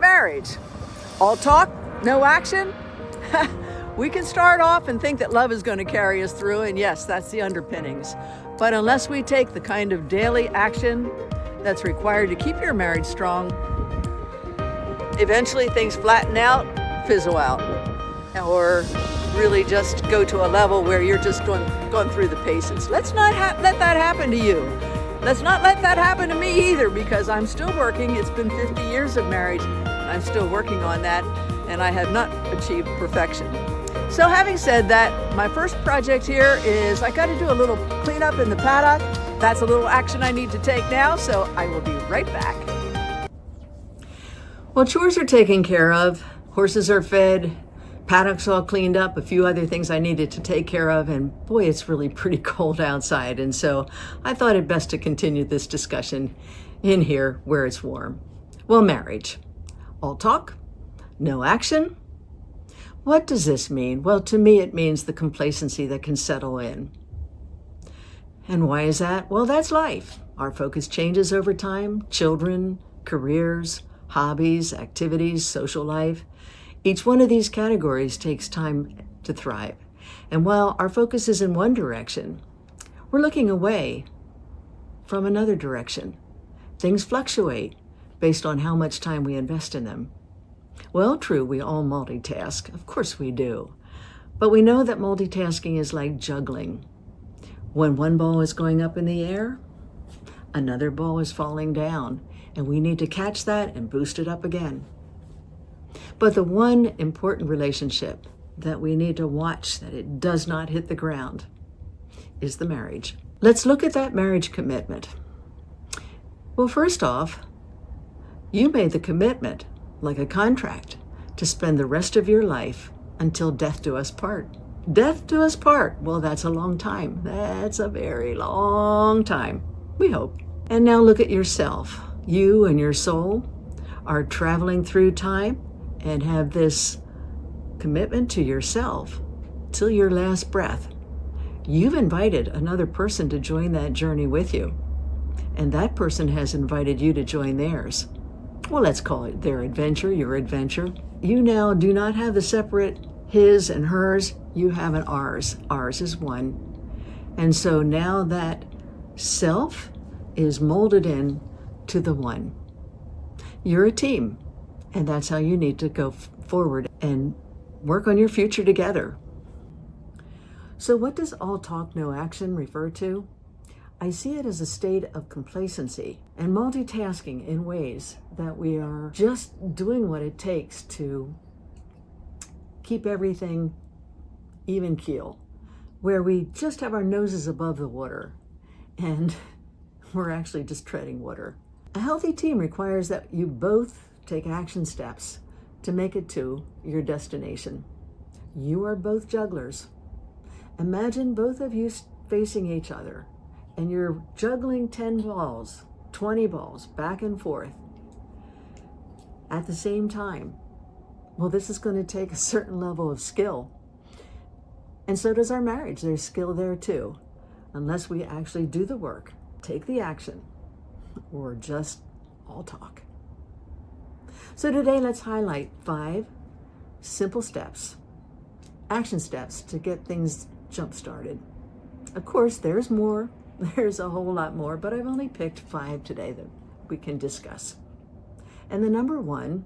Marriage. All talk, no action? We can start off and think that love is going to carry us through, and yes, that's the underpinnings. But unless we take the kind of daily action that's required to keep your marriage strong, eventually things flatten out, fizzle out, or really just go to a level where you're just going through the paces. Let's not let that happen to you. Let's not let that happen to me either, because I'm still working. It's been 50 years of marriage. I'm still working on that, and I have not achieved perfection. So having said that, my first project here is I got to do a little cleanup in the paddock. That's a little action I need to take now, so I will be right back. Well, chores are taken care of, horses are fed, paddock's all cleaned up, a few other things I needed to take care of, and boy, it's really pretty cold outside, and so I thought it best to continue this discussion in here where it's warm. Well, marriage. All talk, no action. What does this mean? Well, to me, it means the complacency that can settle in. And why is that? Well, that's life. Our focus changes over time. Children, careers, hobbies, activities, social life. Each one of these categories takes time to thrive. And while our focus is in one direction, we're looking away from another direction. Things fluctuate based on how much time we invest in them. Well, true, we all multitask. Of course we do. But we know that multitasking is like juggling. When one ball is going up in the air, another ball is falling down, and we need to catch that and boost it up again. But the one important relationship that we need to watch that it does not hit the ground is the marriage. Let's look at that marriage commitment. Well, first off, you made the commitment, like a contract, to spend the rest of your life until death do us part. Death do us part. Well, that's a long time. That's a very long time, we hope. And now look at yourself. You and your soul are traveling through time and have this commitment to yourself till your last breath. You've invited another person to join that journey with you, and that person has invited you to join theirs. Well, let's call it their adventure, your adventure. You now do not have the separate his and hers, you have an ours. Ours is one. And so now that self is molded in to the one. You're a team, and that's how you need to go forward and work on your future together. So what does all talk, no action refer to? I see it as a state of complacency and multitasking in ways that we are just doing what it takes to keep everything even keel, where we just have our noses above the water and we're actually just treading water. A healthy team requires that you both take action steps to make it to your destination. You are both jugglers. Imagine both of you facing each other, and you're juggling 10 balls, 20 balls, back and forth at the same time. Well, this is going to take a certain level of skill. And so does our marriage. There's skill there too, unless we actually do the work, take the action, or just all talk. So today, let's highlight 5 simple steps, action steps to get things jump-started. Of course, there's more. There's a whole lot more, but I've only picked 5 today that we can discuss. And the number 1,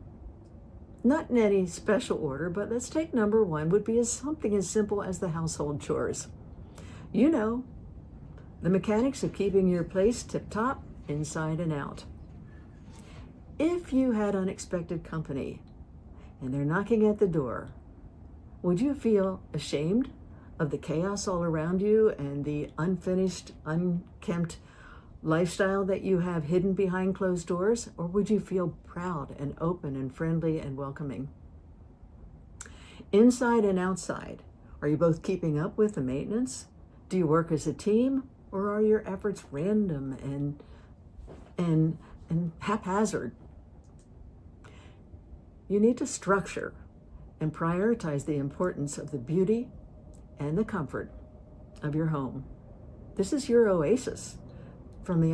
not in any special order, but let's take number 1, would be something as simple as the household chores. You know, the mechanics of keeping your place tip-top, inside and out. If you had unexpected company and they're knocking at the door, would you feel ashamed of the chaos all around you and the unfinished, unkempt lifestyle that you have hidden behind closed doors? Or would you feel proud and open and friendly and welcoming? Inside and outside, are you both keeping up with the maintenance? Do you work as a team, or are your efforts random and haphazard? You need to structure and prioritize the importance of the beauty and the comfort of your home. This is your oasis from the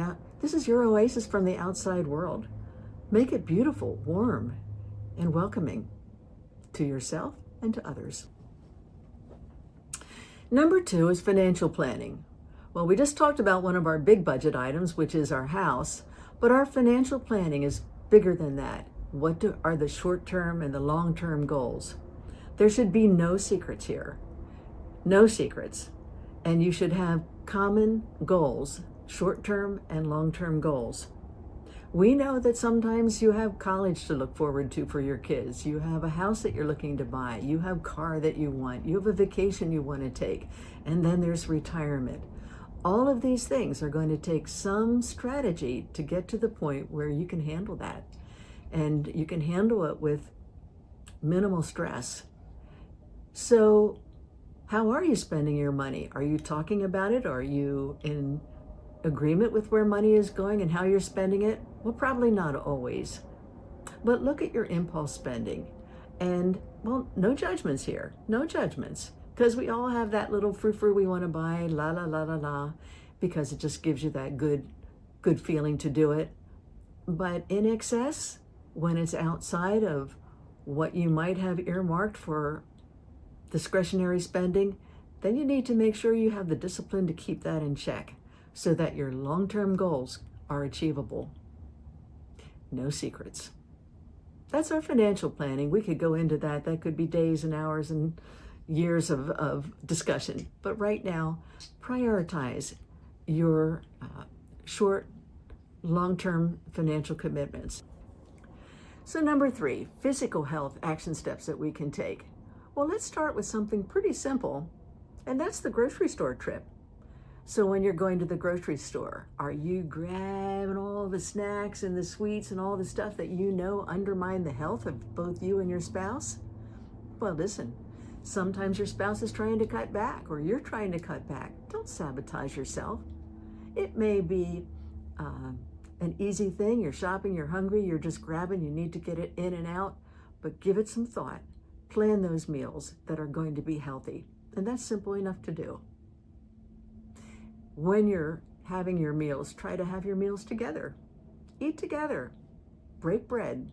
outside world. Make it beautiful, warm, and welcoming to yourself and to others. Number 2 is financial planning. Well, we just talked about one of our big budget items, which is our house, but our financial planning is bigger than that. What are the short-term and the long-term goals? There should be no secrets here. No secrets. And you should have common goals, short-term and long-term goals. We know that sometimes you have college to look forward to for your kids. You have a house that you're looking to buy. You have a car that you want. You have a vacation you want to take. And then there's retirement. All of these things are going to take some strategy to get to the point where you can handle that. And you can handle it with minimal stress. So how are you spending your money? Are you talking about it? Are you in agreement with where money is going and how you're spending it? Well, probably not always. But look at your impulse spending. And, well, no judgments here. No judgments. Because we all have that little frou-frou we want to buy, la, la, la, la, la, because it just gives you that good feeling to do it. But in excess, when it's outside of what you might have earmarked for discretionary spending, then you need to make sure you have the discipline to keep that in check so that your long-term goals are achievable. No secrets. That's our financial planning. We could go into that. That could be days and hours and years of discussion. But right now, prioritize your short, long-term financial commitments. So number 3, physical health action steps that we can take. Well, let's start with something pretty simple, and that's the grocery store trip. So when you're going to the grocery store, are you grabbing all the snacks and the sweets and all the stuff that you know undermine the health of both you and your spouse? Well, listen, sometimes your spouse is trying to cut back or you're trying to cut back. Don't sabotage yourself. It may be an easy thing. You're shopping, you're hungry, you're just grabbing, you need to get it in and out, but give it some thought. Plan those meals that are going to be healthy. And that's simple enough to do. When you're having your meals, try to have your meals together. Eat together. Break bread.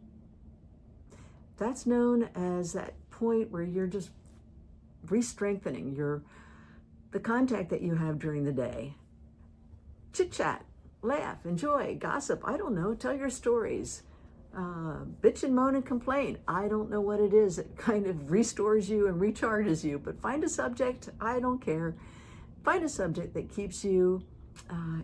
That's known as that point where you're just re-strengthening the contact that you have during the day. Chit-chat, laugh, enjoy, gossip, I don't know, tell your stories. Bitch and moan and complain. I don't know what it is that kind of restores you and recharges you, but find a subject, I don't care. Find a subject that keeps you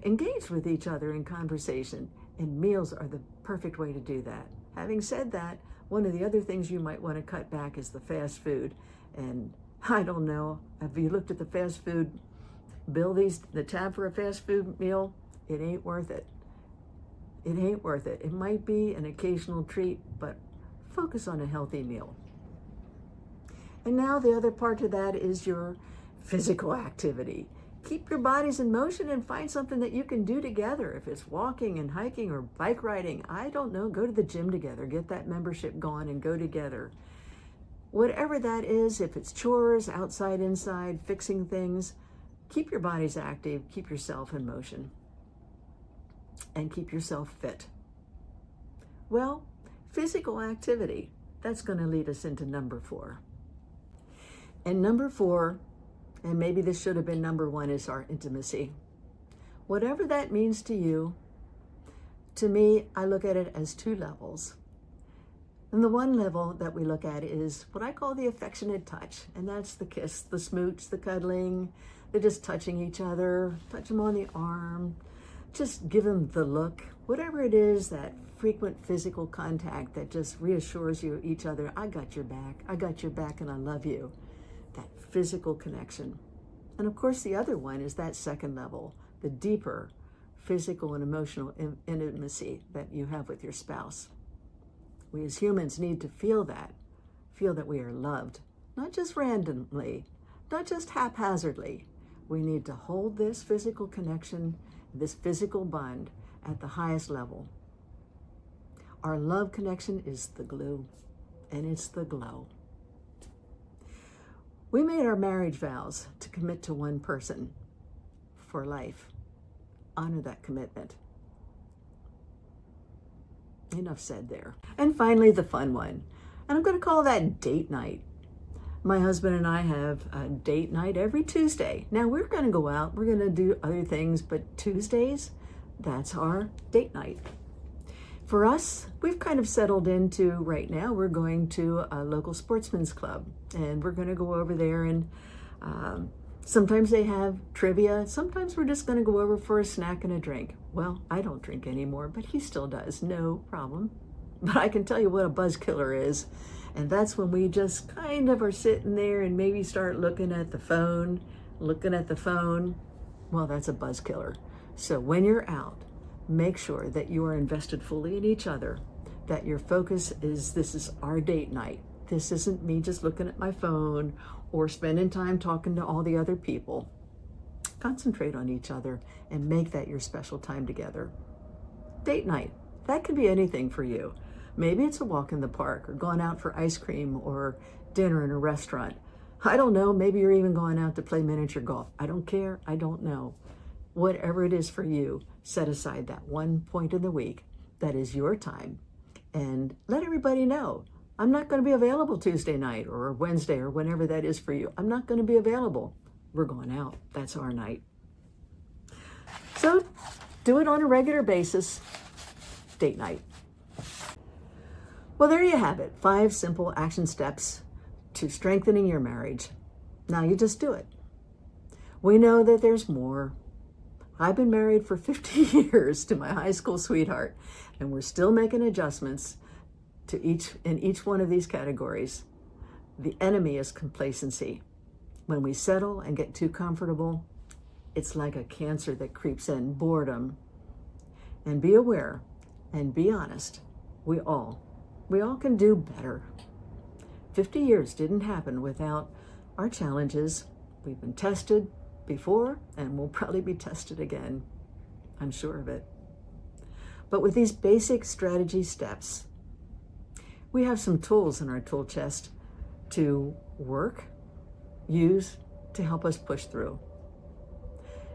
engaged with each other in conversation, and meals are the perfect way to do that. Having said that, one of the other things you might want to cut back is the fast food. And I don't know, have you looked at the fast food bill, the tab for a fast food meal? It ain't worth it. It ain't worth it. It might be an occasional treat, but focus on a healthy meal. And now the other part to that is your physical activity. Keep your bodies in motion and find something that you can do together. If it's walking and hiking or bike riding, I don't know, go to the gym together, get that membership going and go together. Whatever that is, if it's chores, outside, inside, fixing things, keep your bodies active, keep yourself in motion, and keep yourself fit. Well, physical activity, that's going to lead us into number 4. And number 4, and maybe this should have been number 1, is our intimacy. Whatever that means to you, to me, I look at it as 2 levels. And the one level that we look at is what I call the affectionate touch. And that's the kiss, the smooch, the cuddling, the just touching each other, touch them on the arm, just give them the look. Whatever it is, that frequent physical contact that just reassures you each other, I got your back and I love you. That physical connection. And of course, the other one is that second level, the deeper physical and emotional intimacy that you have with your spouse. We as humans need to feel that we are loved, not just randomly, not just haphazardly. We need to hold this physical connection, this physical bond at the highest level. Our love connection is the glue, and it's the glow. We made our marriage vows to commit to one person for life. Honor that commitment. Enough said there. And finally, the fun one. And I'm going to call that date night. My husband and I have a date night every Tuesday. Now we're going to go out, we're going to do other things, but Tuesdays, that's our date night. For us, we've kind of settled into right now, we're going to a local sportsman's club, and we're going to go over there, and sometimes they have trivia. Sometimes we're just going to go over for a snack and a drink. Well, I don't drink anymore, but he still does, no problem. But I can tell you what a buzz killer is. And that's when we just kind of are sitting there and maybe start looking at the phone. Well, that's a buzz killer. So when you're out, make sure that you are invested fully in each other, that your focus is, this is our date night. This isn't me just looking at my phone or spending time talking to all the other people. Concentrate on each other and make that your special time together. Date night, that could be anything for you. Maybe it's a walk in the park or going out for ice cream or dinner in a restaurant. I don't know, maybe you're even going out to play miniature golf. I don't care, I don't know. Whatever it is for you, set aside that one point in the week that is your time and let everybody know. I'm not going to be available Tuesday night or Wednesday or whenever that is for you. I'm not going to be available. We're going out. That's our night. So do it on a regular basis. Date night. Well, there you have it. 5 simple action steps to strengthening your marriage. Now you just do it. We know that there's more. I've been married for 50 years to my high school sweetheart, and we're still making adjustments to each one of these categories. The enemy is complacency. When we settle and get too comfortable, it's like a cancer that creeps in, boredom. And be aware and be honest. We all can do better. 50 years didn't happen without our challenges. We've been tested before and we'll probably be tested again. I'm sure of it. But with these basic strategy steps, we have some tools in our tool chest to use to help us push through.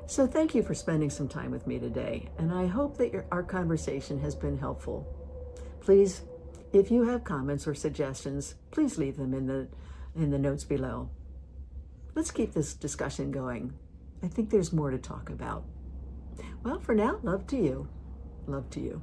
So thank you for spending some time with me today, and I hope that our conversation has been helpful. Please, if you have comments or suggestions, please leave them in the notes below. Let's keep this discussion going. I think there's more to talk about. Well, for now, love to you. Love to you.